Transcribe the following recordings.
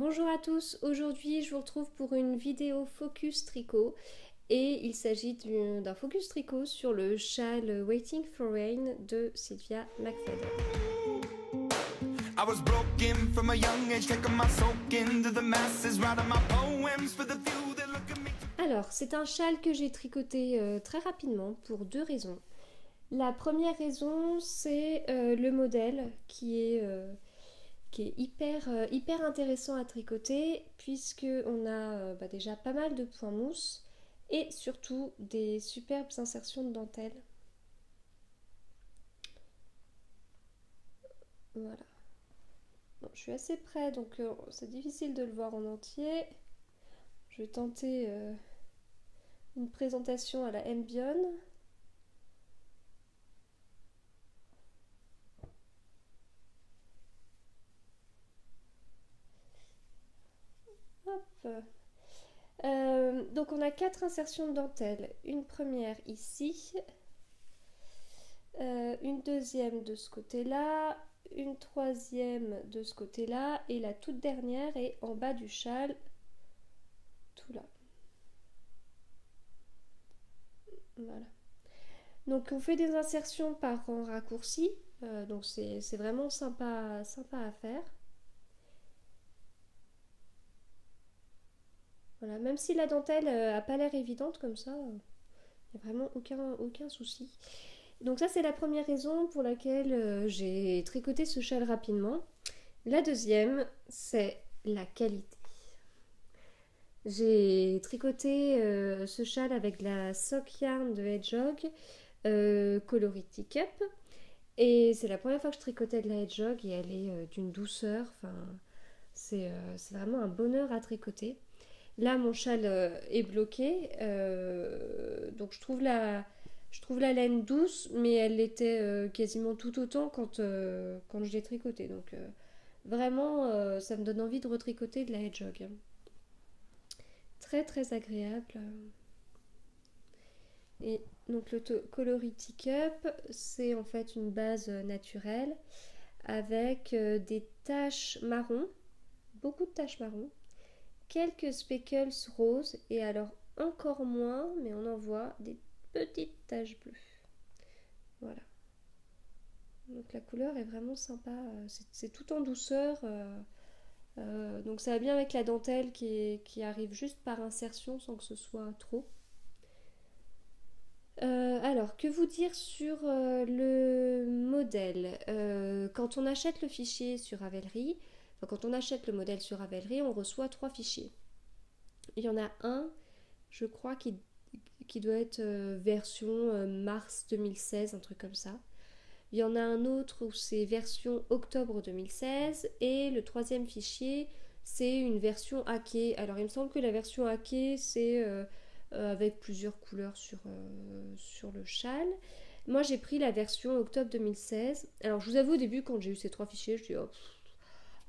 Bonjour à tous, aujourd'hui je vous retrouve pour une vidéo focus tricot et il s'agit d'un focus tricot sur le châle Waiting for Rain de Sylvia McFadden. Alors c'est un châle que j'ai tricoté très rapidement pour deux raisons. La première raison c'est le modèle qui est hyper intéressant à tricoter puisque on a déjà pas mal de points mousse et surtout des superbes insertions de dentelle. Voilà. Bon, je suis assez près donc c'est difficile de le voir en entier. Je vais tenter une présentation à la Embion. Hop. Donc on a 4 insertions de dentelle. Une première ici, une deuxième de ce côté-là, une troisième de ce côté-là et la toute dernière est en bas du châle, tout là. Voilà. Donc on fait des insertions par rang raccourci, donc c'est vraiment sympa à faire. Voilà, même si la dentelle a pas l'air évidente comme ça, il n'y a vraiment aucun souci. Donc ça c'est la première raison pour laquelle j'ai tricoté ce châle rapidement. La deuxième, c'est la qualité. J'ai tricoté ce châle avec la sock yarn de Hedgehog coloris Teacup. Et c'est la première fois que je tricotais de la Hedgehog et elle est d'une douceur. Enfin, c'est vraiment un bonheur à tricoter. Là, mon châle est bloqué. Donc je trouve la laine douce, mais elle l'était quasiment tout autant quand je l'ai tricoté. Donc vraiment, ça me donne envie de retricoter de la Hedgehog. Très agréable. Et donc le coloris Teacup, c'est en fait une base naturelle avec des taches marron, beaucoup de taches marron, quelques speckles roses et alors encore moins, mais on en voit des petites taches bleues. Voilà. Donc la couleur est vraiment sympa, c'est tout en douceur. Donc ça va bien avec la dentelle qui arrive juste par insertion sans que ce soit trop. Alors, que vous dire sur le modèle quand on achète le fichier sur Ravelry, enfin, quand on achète le modèle sur Ravelry, on reçoit 3 fichiers. Il y en a un, je crois, qui doit être version mars 2016, un truc comme ça. Il y en a un autre où c'est version octobre 2016 et le troisième fichier, c'est une version hackée. Alors, il me semble que la version hackée, c'est avec plusieurs couleurs sur le châle. Moi j'ai pris la version octobre 2016. Alors je vous avoue au début quand j'ai eu ces 3 fichiers, je dis oh,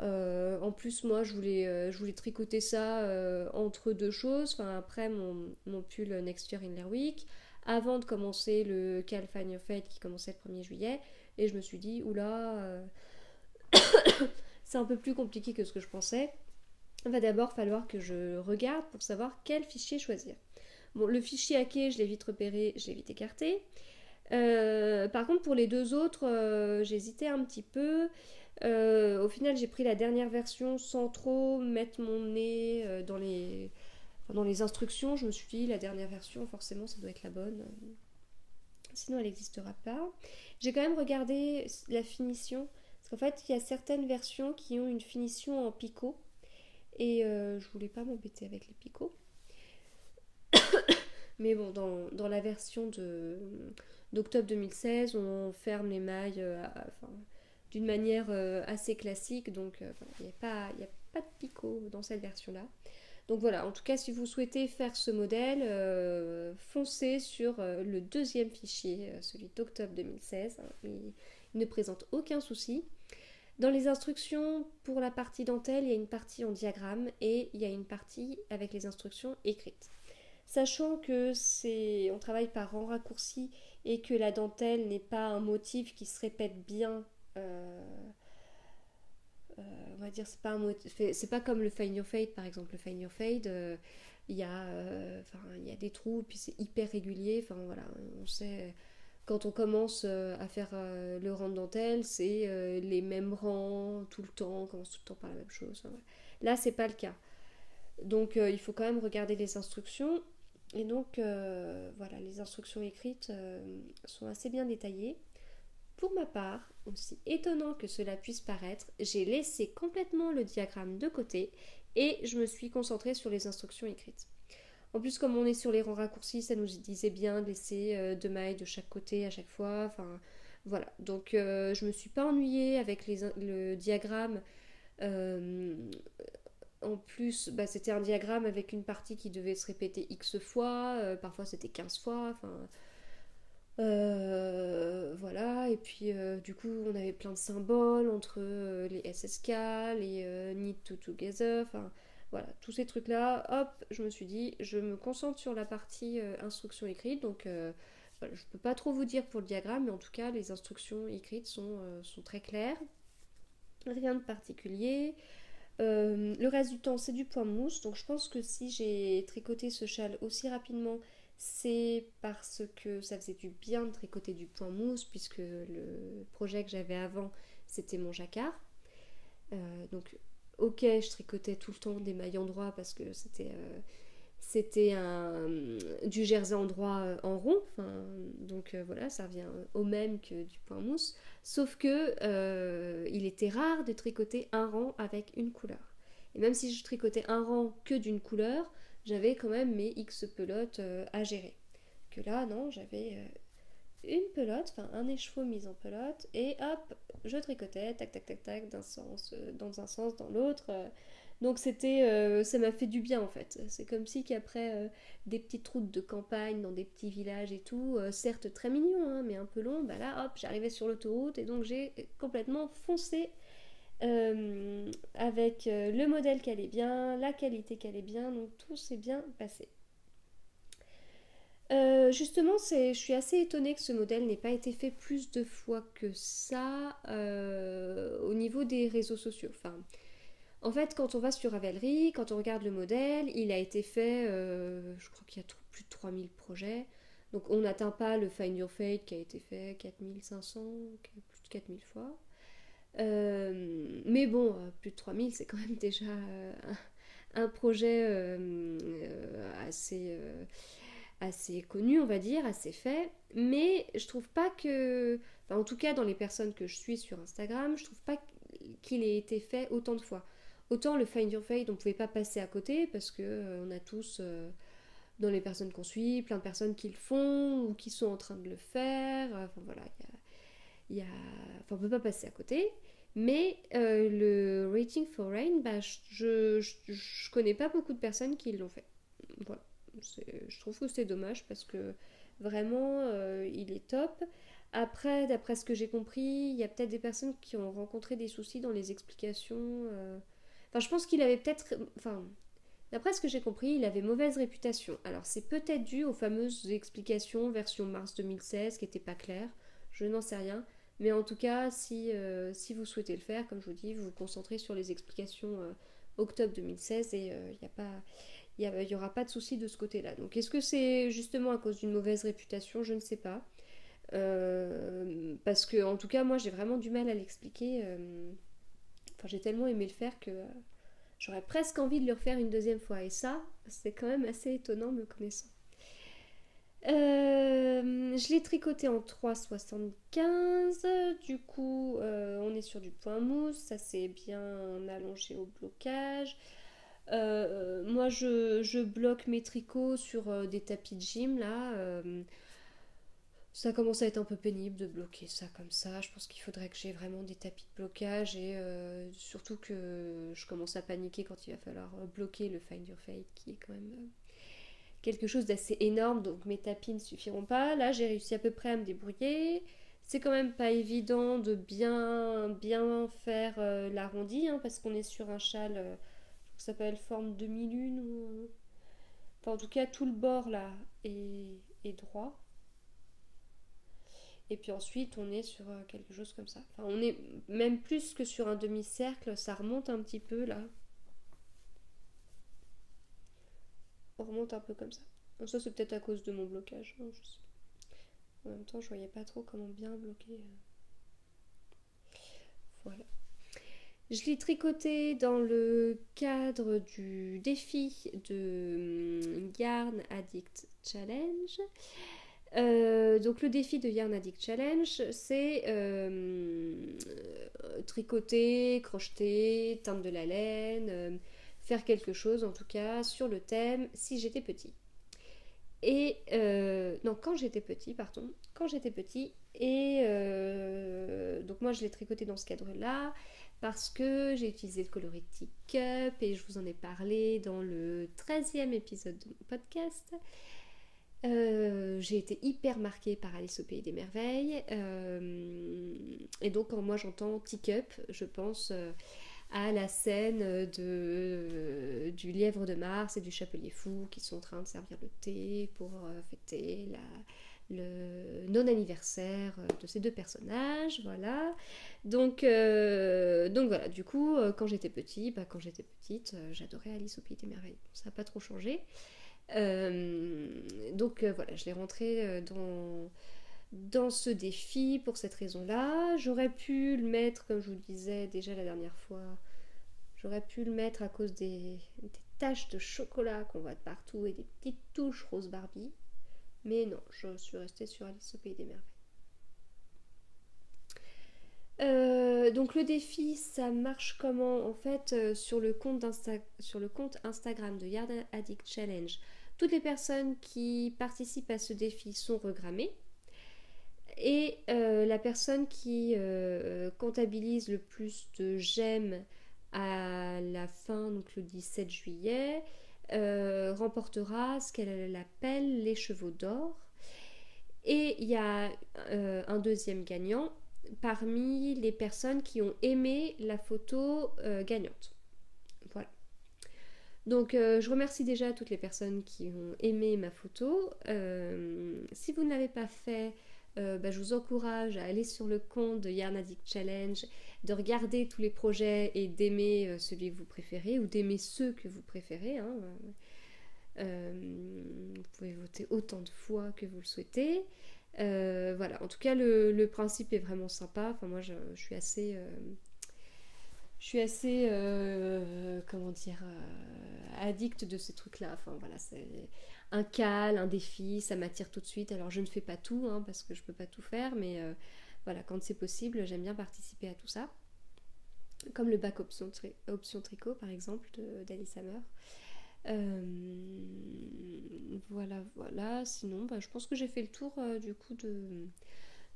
en plus moi je voulais tricoter ça entre deux choses, enfin après mon pull Next Year in Their Week, avant de commencer le California Fête qui commençait le 1er juillet, et je me suis dit oula c'est un peu plus compliqué que ce que je pensais. Il va d'abord falloir que je regarde pour savoir quel fichier choisir. Bon, le fichier hacké, je l'ai vite repéré, je l'ai vite écarté. Par contre, pour les deux autres, j'hésitais un petit peu. Au final, j'ai pris la dernière version sans trop mettre mon nez dans les instructions. Je me suis dit, la dernière version, forcément, ça doit être la bonne. Sinon, elle n'existera pas. J'ai quand même regardé la finition. Parce qu'en fait, il y a certaines versions qui ont une finition en picot. Et je voulais pas m'embêter avec les picots. Mais bon, dans la version d'octobre 2016, on ferme les mailles d'une manière assez classique. Donc, il n'y a pas de picot dans cette version-là. Donc voilà, en tout cas, si vous souhaitez faire ce modèle, foncez sur le deuxième fichier, celui d'octobre 2016. Hein, il ne présente aucun souci. Dans les instructions, pour la partie dentelle, il y a une partie en diagramme et il y a une partie avec les instructions écrites. Sachant que on travaille par rang raccourci et que la dentelle n'est pas un motif qui se répète bien On va dire, c'est pas comme le Find Your Fade par exemple. Le Find Your Fade, il y a des trous, puis c'est hyper régulier. Enfin voilà, on sait. Quand on commence à faire le rang de dentelle, c'est les mêmes rangs tout le temps, on commence tout le temps par la même chose. Enfin, voilà. Là, c'est pas le cas. Donc, il faut quand même regarder les instructions. Et donc, voilà, les instructions écrites sont assez bien détaillées. Pour ma part, aussi étonnant que cela puisse paraître, j'ai laissé complètement le diagramme de côté et je me suis concentrée sur les instructions écrites. En plus, comme on est sur les rangs raccourcis, ça nous disait bien de laisser deux mailles de chaque côté à chaque fois. Enfin, voilà. Donc, je me suis pas ennuyée avec le diagramme. Euh, En plus, bah, c'était un diagramme avec une partie qui devait se répéter X fois. Parfois, c'était 15 fois. Enfin, voilà. Et puis, du coup, on avait plein de symboles entre les SSK, les Need to Together. Enfin, voilà, tous ces trucs-là, hop, je me suis dit, je me concentre sur la partie instructions écrites. Donc, voilà, je peux pas trop vous dire pour le diagramme, mais en tout cas, les instructions écrites sont très claires. Rien de particulier. Le reste du temps, c'est du point mousse. Donc, je pense que si j'ai tricoté ce châle aussi rapidement, c'est parce que ça faisait du bien de tricoter du point mousse, puisque le projet que j'avais avant, c'était mon jacquard. Donc, ok, je tricotais tout le temps des mailles en droit parce que c'était du jersey en droit en rond. Enfin, donc voilà, ça revient au même que du point mousse. Sauf que il était rare de tricoter un rang avec une couleur. Et même si je tricotais un rang que d'une couleur, j'avais quand même mes X pelotes à gérer. Que là, non, j'avais une pelote, enfin un écheveau mis en pelote, et hop, je tricotais, tac tac tac tac, dans un sens, dans l'autre. Donc ça m'a fait du bien en fait. C'est comme si qu'après des petites routes de campagne dans des petits villages et tout, certes très mignon, hein, mais un peu long, bah là hop, j'arrivais sur l'autoroute et donc j'ai complètement foncé avec le modèle qui allait bien, la qualité qui allait bien, donc tout s'est bien passé. Justement, je suis assez étonnée que ce modèle n'ait pas été fait plus de fois que ça au niveau des réseaux sociaux. Enfin, en fait, quand on va sur Ravelry, quand on regarde le modèle, il a été fait, je crois qu'il y a plus de 3000 projets. Donc on n'atteint pas le Find Your Fate qui a été fait 4500, plus de 4000 fois. Mais bon, plus de 3000, c'est quand même déjà un projet assez connu, on va dire, assez fait. Mais je trouve pas que. Enfin, en tout cas, dans les personnes que je suis sur Instagram, je trouve pas qu'il ait été fait autant de fois. Autant le Find Your Fade, on pouvait pas passer à côté parce que on a tous, dans les personnes qu'on suit, plein de personnes qui le font ou qui sont en train de le faire. Enfin voilà, enfin, on peut pas passer à côté. Mais le Rating for Rain, bah, je connais pas beaucoup de personnes qui l'ont fait. Voilà. Je trouve que c'est dommage parce que vraiment, il est top. Après, d'après ce que j'ai compris, il y a peut-être des personnes qui ont rencontré des soucis dans les explications. Enfin, je pense qu'il avait peut-être. Enfin, d'après ce que j'ai compris, il avait mauvaise réputation. Alors, c'est peut-être dû aux fameuses explications version mars 2016 qui n'étaient pas claires. Je n'en sais rien. Mais en tout cas, si vous souhaitez le faire, comme je vous dis, vous vous concentrez sur les explications octobre 2016 et il n'y a pas il n'y aura pas de souci de ce côté-là. Donc est-ce que c'est justement à cause d'une mauvaise réputation? Je ne sais pas. Parce que en tout cas, moi j'ai vraiment du mal à l'expliquer. Enfin, j'ai tellement aimé le faire que j'aurais presque envie de le refaire une deuxième fois. Et ça, c'est quand même assez étonnant me connaissant. Je l'ai tricoté en 3,75. Du coup, on est sur du point mousse. Ça s'est bien allongé au blocage. Moi, je bloque mes tricots sur des tapis de gym là. Ça commence à être un peu pénible de bloquer ça comme ça. Je pense qu'il faudrait que j'ai vraiment des tapis de blocage et surtout que je commence à paniquer quand il va falloir bloquer le Find Your Fate qui est quand même quelque chose d'assez énorme. Donc mes tapis ne suffiront pas. Là, j'ai réussi à peu près à me débrouiller. C'est quand même pas évident de bien faire l'arrondi hein, parce qu'on est sur un châle ça s'appelle forme demi-lune ou enfin en tout cas tout le bord là est droit Et puis ensuite, on est sur quelque chose comme ça. Enfin, on est même plus que sur un demi-cercle, ça remonte un petit peu là. On remonte un peu comme ça. Donc ça, c'est peut-être à cause de mon blocage, hein, je sais pas. En même temps, je voyais pas trop comment bien bloquer. Voilà. Je l'ai tricoté dans le cadre du défi de Yarn Addict Challenge. Donc le défi de Yarn Addict Challenge, c'est tricoter, crocheter, teindre de la laine, faire quelque chose en tout cas sur le thème si j'étais petit. Et non, quand j'étais petit, pardon, quand j'étais petit, et donc moi je l'ai tricoté dans ce cadre-là parce que j'ai utilisé le coloris Teacup et je vous en ai parlé dans le 13e épisode de mon podcast. J'ai été hyper marquée par Alice au Pays des Merveilles et donc quand moi j'entends Teacup, je pense à la scène du lièvre de Mars et du chapelier fou qui sont en train de servir le thé pour fêter le non-anniversaire de ces deux personnages, voilà. Donc voilà, du coup, quand j'étais petite, j'adorais Alice au Pays des Merveilles. Ça n'a pas trop changé. Donc voilà, je l'ai rentré dans ce défi pour cette raison-là. J'aurais pu le mettre, comme je vous le disais déjà la dernière fois, j'aurais pu le mettre à cause des taches de chocolat qu'on voit de partout et des petites touches rose Barbie. Mais non, je suis restée sur Alice au Pays des Merveilles. Donc le défi, ça marche comment? En fait, sur le compte Instagram de Yarn Addict Challenge, toutes les personnes qui participent à ce défi sont regrammées. Et la personne qui comptabilise le plus de j'aime à la fin, donc le 17 juillet, remportera ce qu'elle appelle les chevaux d'or. Et il y a un deuxième gagnant parmi les personnes qui ont aimé la photo gagnante. Voilà. Donc je remercie déjà toutes les personnes qui ont aimé ma photo. Si vous ne l'avez pas fait, je vous encourage à aller sur le compte de Yarn Addict Challenge, de regarder tous les projets et d'aimer celui que vous préférez ou d'aimer ceux que vous préférez. Hein. Vous pouvez voter autant de fois que vous le souhaitez. Voilà, en tout cas le principe est vraiment sympa. Enfin, moi je suis assez comment dire, addict de ces trucs là. Enfin voilà, c'est un cal, un défi, ça m'attire tout de suite. Alors je ne fais pas tout hein, parce que je peux pas tout faire, mais voilà, quand c'est possible, j'aime bien participer à tout ça. Comme le bac option tricot par exemple d'Alice Hammer. Voilà. Sinon, je pense que j'ai fait le tour du coup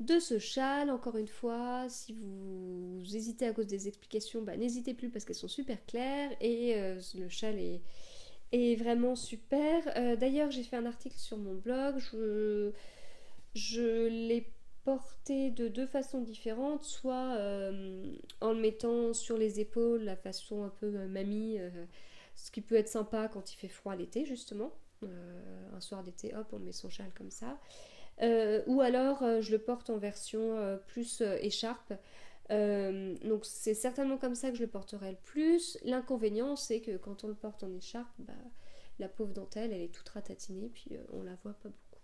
de ce châle. Encore une fois, si vous hésitez à cause des explications, n'hésitez plus parce qu'elles sont super claires et le châle est vraiment super. D'ailleurs, j'ai fait un article sur mon blog. Je l'ai porté de deux façons différentes, soit en le mettant sur les épaules, la façon un peu mamie, ce qui peut être sympa quand il fait froid l'été justement. Un soir d'été, hop, on met son châle comme ça. Ou alors je le porte en version plus écharpe. Donc c'est certainement comme ça que je le porterai le plus. L'inconvénient c'est que quand on le porte en écharpe, la pauvre dentelle elle est toute ratatinée puis on la voit pas beaucoup.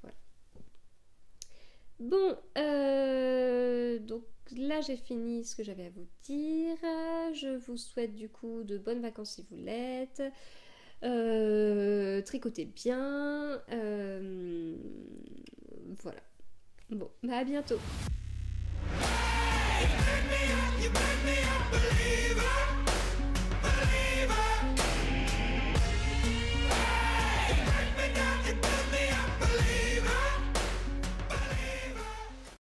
Voilà. Bon, donc là j'ai fini ce que j'avais à vous dire. Je vous souhaite du coup de bonnes vacances si vous l'êtes. Tricotez bien. Voilà. Bon, à bientôt.